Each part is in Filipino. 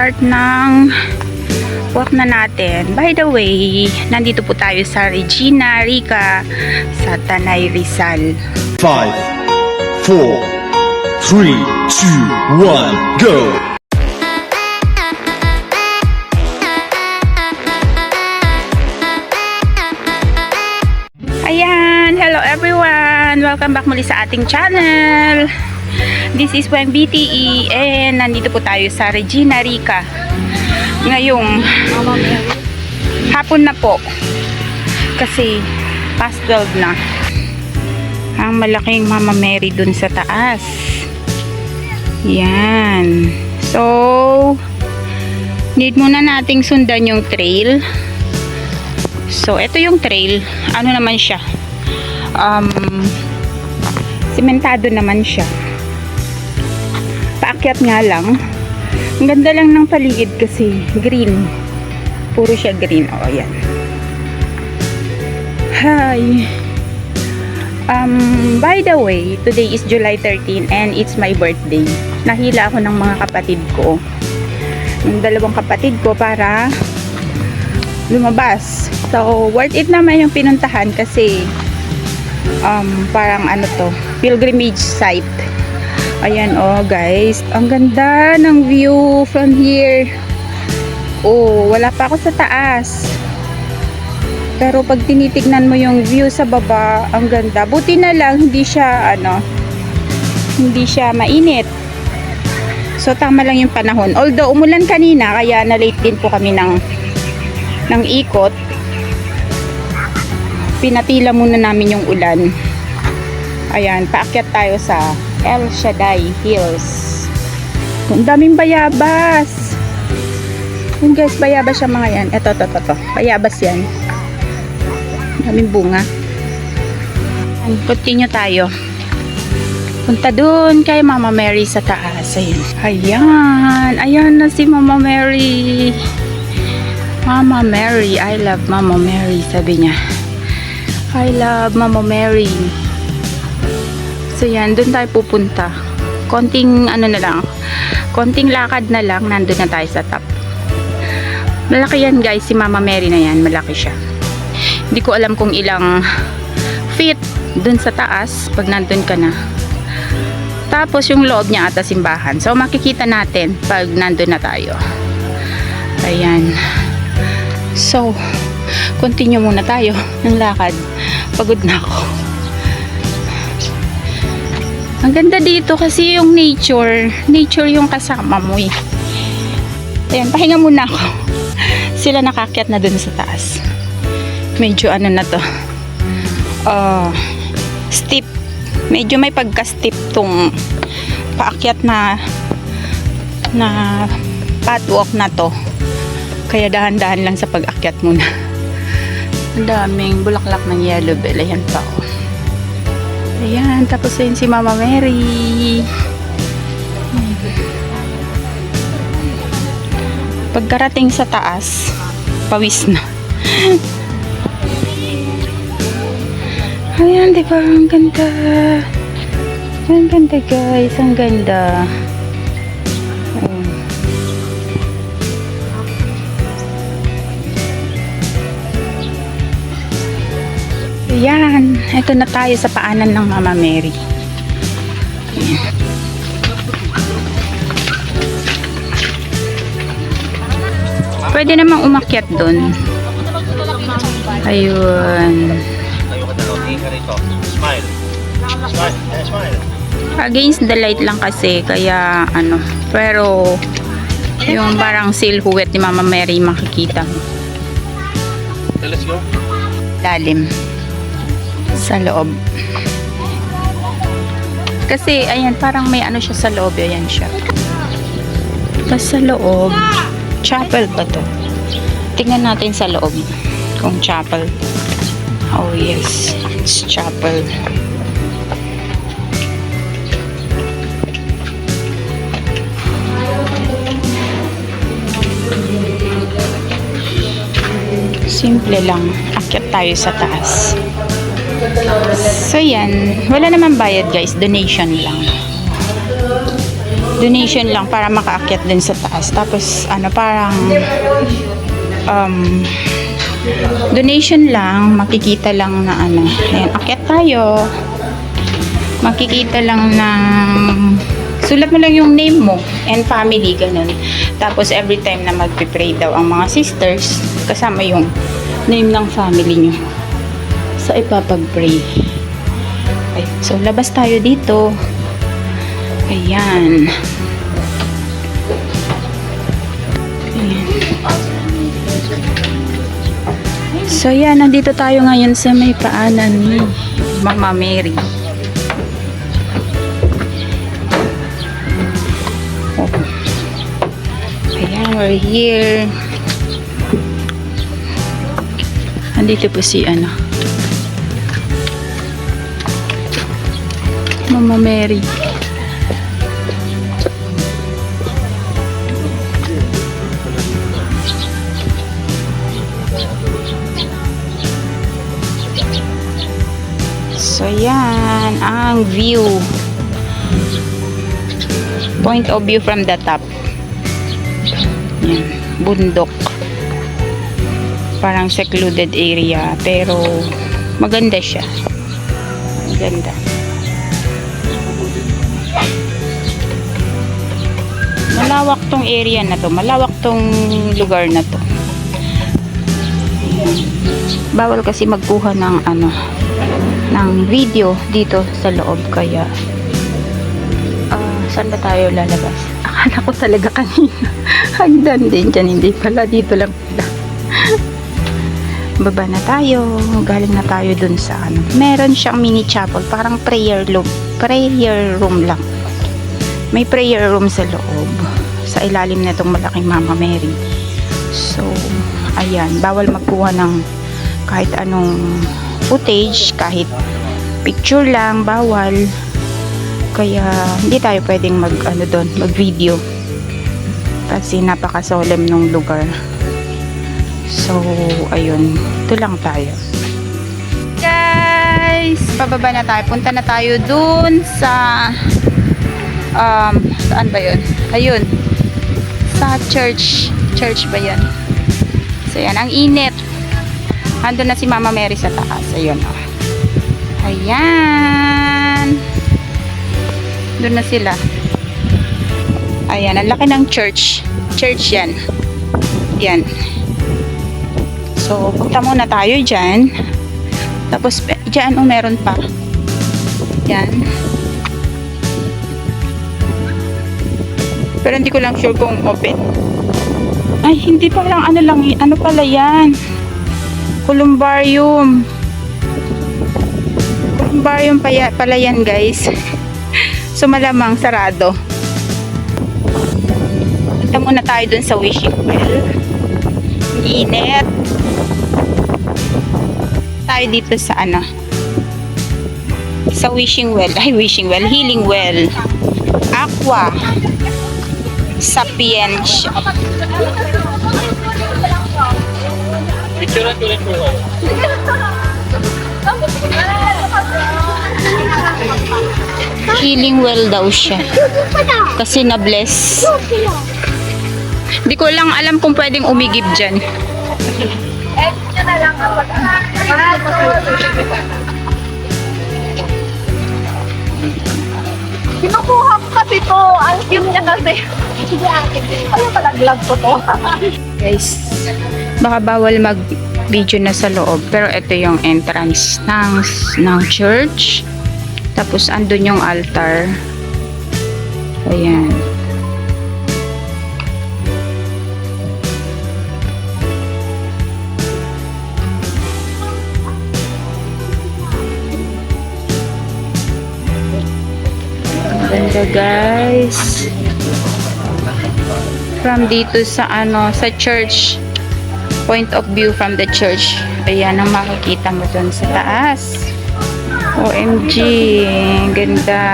start ng walk na natin. By the way, nandito po tayo sa Regina Rica sa Tanay, Rizal. 5, 4, 3, 2, 1, go! Ayan, hello everyone! Welcome back muli sa ating channel. This is Weng BTE and nandito po tayo sa Regina Rica. Ngayong hapon na po kasi past 12 na. Ang malaking Mama Mary dun sa taas. Yan. So, need muna nating sundan yung trail. So, ito yung trail. Ano naman siya? Simentado naman siya. Paakyat nga lang. Ang ganda lang ng paligid kasi green. Puro siya green. O, ayan. Hi. By the way, today is July 13 and it's my birthday. Nahila ako ng mga kapatid ko. Yung dalawang kapatid ko para lumabas. So, worth it naman yung pinuntahan kasi parang ano to, pilgrimage site. Ayan oh guys, ang ganda ng view from here. Oh, wala pa ako sa taas. Pero pag tinitignan mo yung view sa baba, ang ganda. Buti na lang hindi siya hindi siya mainit. So tama lang yung panahon. Although umulan kanina kaya na late din po kami ng ikot. Pinatila muna namin yung ulan. Ayan, paakyat tayo sa El Shaddai Hills. Ang daming bayabas. Yung guys, bayabas siya mga yan. Ito. Bayabas yan. Daming bunga. Continue tayo. Punta dun kay Mama Mary sa taas. Ayan. Ayan na si Mama Mary. Mama Mary. I love Mama Mary. Sabi niya. I love Mama Mary. So yan, dun tayo pupunta. Konting ano na lang. Konting lakad na lang. Nandun na tayo sa top. Malaki yan guys. Si Mama Mary na yan. Malaki siya. Hindi ko alam kung ilang feet dun sa taas pag nandun ka na. Tapos yung loob niya ata simbahan. So makikita natin pag nandun na tayo. Ayan. So, continue muna tayo ng lakad. Pagod na ako. Ang ganda dito kasi yung nature yung kasama mo eh. Ayan, pahinga muna ako. Sila nakakyat na dun sa taas. Medyo ano na to, steep. Medyo may pagka-steep tong paakyat na pathwalk na to. Kaya dahan-dahan lang sa pag-akyat muna. Ang daming bulaklak ng yellow bell. Ayan pa oh. Ayan, tapos yun si Mama Mary. Pagkarating sa taas, pawis na. Ayan, diba? Ang ganda. Ang ganda guys. Ang ganda. Ayan. Ito na tayo sa paanan ng Mama Mary. Ayan. Pwede namang umakyat dun. Ayun. Against the light lang kasi kaya ano, pero yung parang silhouette ni Mama Mary makikita mo. Let's go. Lalim sa loob. Kasi ayan parang may ano siya sa loob, ayan siya. Tapos sa loob, chapel ba to? Tingnan natin sa loob kung chapel. Oh yes, it's chapel. Simple lang. Akyat tayo sa taas. So yan, wala naman bayad guys, donation lang. Donation lang para makaakyat din sa taas. Tapos, parang, donation lang, makikita lang na ayan, akyat tayo. Makikita lang ng, sulat mo lang yung name mo and family, ganun. Tapos, every time na magpipray daw ang mga sisters, kasama yung name ng family nyo. So, ipapag-pray. Okay, so, labas tayo dito. Ayan. So, yan. Nandito tayo ngayon sa may paanan ni Mama Mary. Oh. Ayan, we're here. Nandito po si Mama Mary. So, yan ang view. Point of view from the top. Yan, bundok. Parang secluded area, pero maganda siya. Maganda. Malawak tong area na to. Malawak tong lugar na to. Bawal kasi magkuha ng ng video dito sa loob, kaya saan ba tayo lalabas? Akala ko talaga kanina hagdan din dyan, hindi pala, dito lang pala. Baba na tayo, galing na tayo dun sa meron siyang mini chapel, parang prayer room lang. May prayer room sa loob, sa ilalim na itong malaking Mama Mary. So, ayan, bawal magkuha ng kahit anong footage, kahit picture lang, bawal. Kaya hindi tayo pwedeng mag-video kasi napaka-solemn nung lugar. So, ayun, ito lang tayo. Guys, pababa na tayo. Punta na tayo dun sa saan ba yun? Ayun, sa church ba yun? So, yan, ang init. Andun na si Mama Mary sa taas. Ayun, oh. Ayan. Doon na sila. Ayan, ang laki ng church. Church yan. Yan. So, punta muna tayo dyan. Tapos, dyan, meron pa. Yan. Pero hindi ko lang sure kung open. Ay, hindi pa lang, ano pala yan? Columbarium. Columbarium pala yan, guys. So, malamang sarado. Punta muna tayo dun sa wishing well. Init. Tayo dito sa sa wishing well. Ay, wishing well. Healing well. Aqua. Sapiensya. Healing well daw siya. Kasi na-bless. Hindi ko lang alam kung pwedeng umigib dyan. Kinukuha ko kasi to. Ang cute niya kasi. Sige ate. Ano palaglag ko to? Guys, baka bawal mag-video na sa loob. Pero ito yung entrance ng church. Tapos andun yung altar. Ayan. Ganda, guys. From dito sa sa church, point of view from the church. Ayan ang makikita mo dun sa taas. OMG, ganda.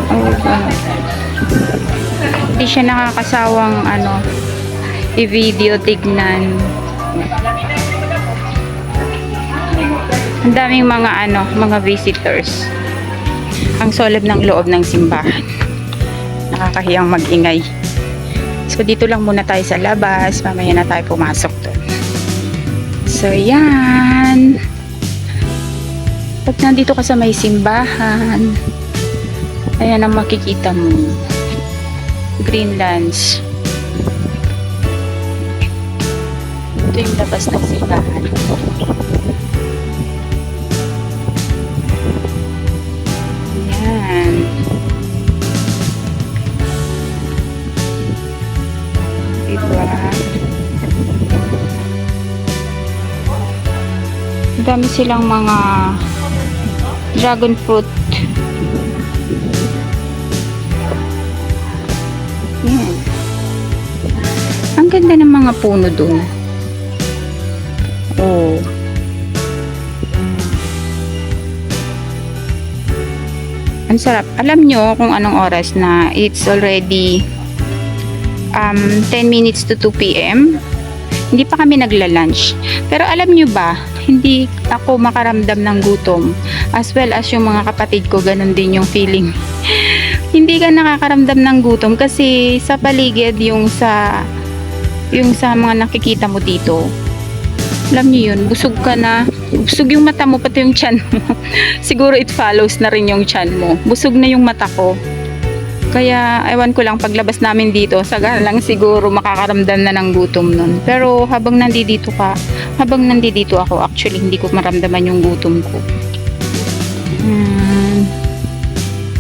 Oh, hindi siya nakakasawang i-video, tignan. Ang daming mga visitors. ang solid ng loob ng simbahan. Nakakahiyang mag-ingay. So, dito lang muna tayo sa labas. Mamaya na tayo pumasok doon. So, yan. Pag nandito ka sa may simbahan, ayan ang makikita mo. Greenlands. Ito yung labas ng simbahan. Ayan. Diba? Ang dami silang mga dragon fruit. Yan. Ang ganda ng mga puno doon. Oh. Ang sarap. Alam nyo kung anong oras na it's already 10 minutes to 2 p.m. Hindi pa kami nagla-lunch. Pero alam nyo ba, hindi ako makaramdam ng gutom. As well as yung mga kapatid ko, ganun din yung feeling. Hindi ka nakakaramdam ng gutom kasi sa paligid yung sa mga nakikita mo dito. Alam niyo yun, busog ka na. Busog yung mata mo, pati yung tiyan mo. Siguro it follows na rin yung tiyan mo. Busog na yung mata ko. Kaya, ewan ko lang, paglabas namin dito, saga lang siguro makakaramdam na ng gutom nun. Pero habang nandito ako, actually, hindi ko maramdaman yung gutom ko.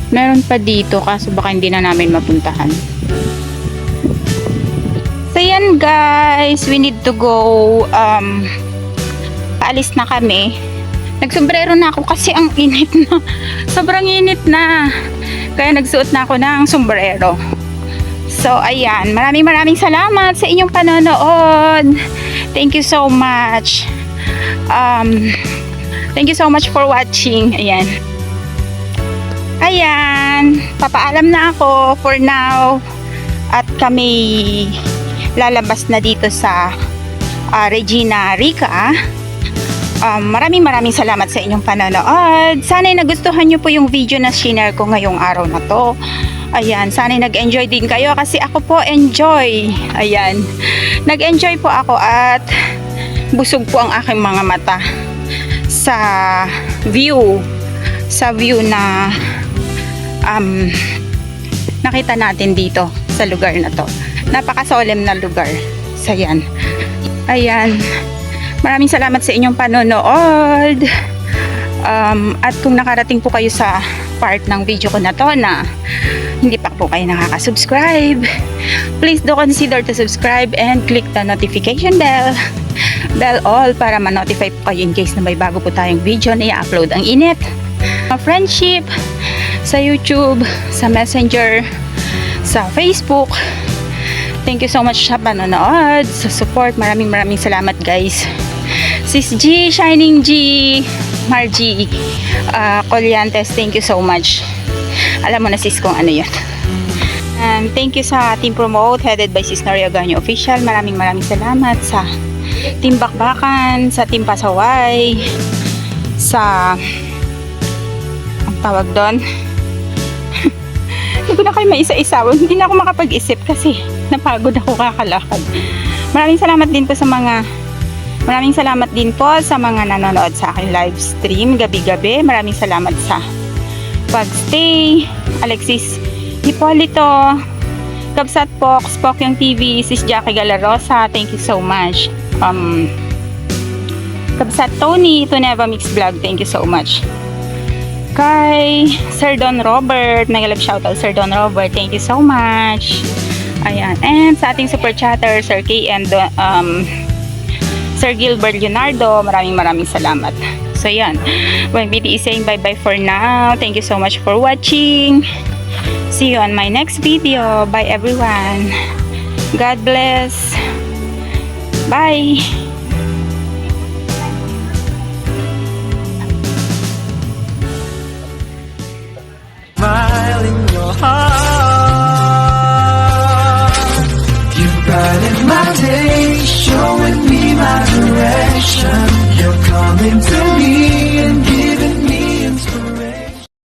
Meron pa dito, kaso baka hindi na namin mapuntahan. So yan guys, we need to go, paalis na kami. Nagsombrero na ako kasi ang init na. Sobrang init na. Kaya nagsuot na ako ng sombrero. So ayan, maraming salamat sa inyong panonood. Thank you so much. Thank you so much for watching. Ayan. Ayan, papaalam na ako for now. At kami lalabas na dito sa Regina Rica. Maraming salamat sa inyong panonood. Sana'y nagustuhan nyo po yung video na share ko ngayong araw na to. Ayan, sana'y nag-enjoy din kayo kasi ako po enjoy. Ayan, nag-enjoy po ako at busog po ang aking mga mata sa view na nakita natin dito sa lugar na to. Napaka-solemn na lugar. So yan. Ayan. Maraming salamat sa inyong panonood. At kung nakarating po kayo sa part ng video ko na to na hindi pa po kayo nakaka-subscribe, please do consider to subscribe and click the notification bell all para ma-notify po kayo in case na may bago po tayong video na i-upload. Ang init. Friendship sa YouTube, sa Messenger, sa Facebook. Thank you so much sa panonood, sa support. Maraming salamat guys. Sis G, Shining G, Margie, Colyantes, thank you so much. Alam mo na sis kung ano yun. Thank you sa Team Promote headed by Sis Noria Ganyo Official. Maraming salamat sa Team Bakbakan, sa Team Pasaway, sa ang tawag doon. Hindi ko na kayo maisa-isa. Hindi na ako makapag-isip kasi napagod ako kakalakad. Maraming salamat din po sa mga nanonood sa aking live stream gabi-gabi. Maraming salamat sa pagstay. Alexis Hipolito, Kabsat Pox, Pokyong TV, Sis Jackie Galarosa, thank you so much. Kabsat Tony, Tuneva Mix Vlog, thank you so much. Kay Sir Don Robert, nag-love shoutout Sir Don Robert, thank you so much. Ayan, and sa ating super chatter, Sir K and Sir Gilbert Leonardo, maraming salamat. So yan, BT is saying bye bye for now. Thank you so much for watching. See you on my next video. Bye everyone. God bless. Bye. Smile in your heart. You brighten my day, showing me my direction. You're coming to me and giving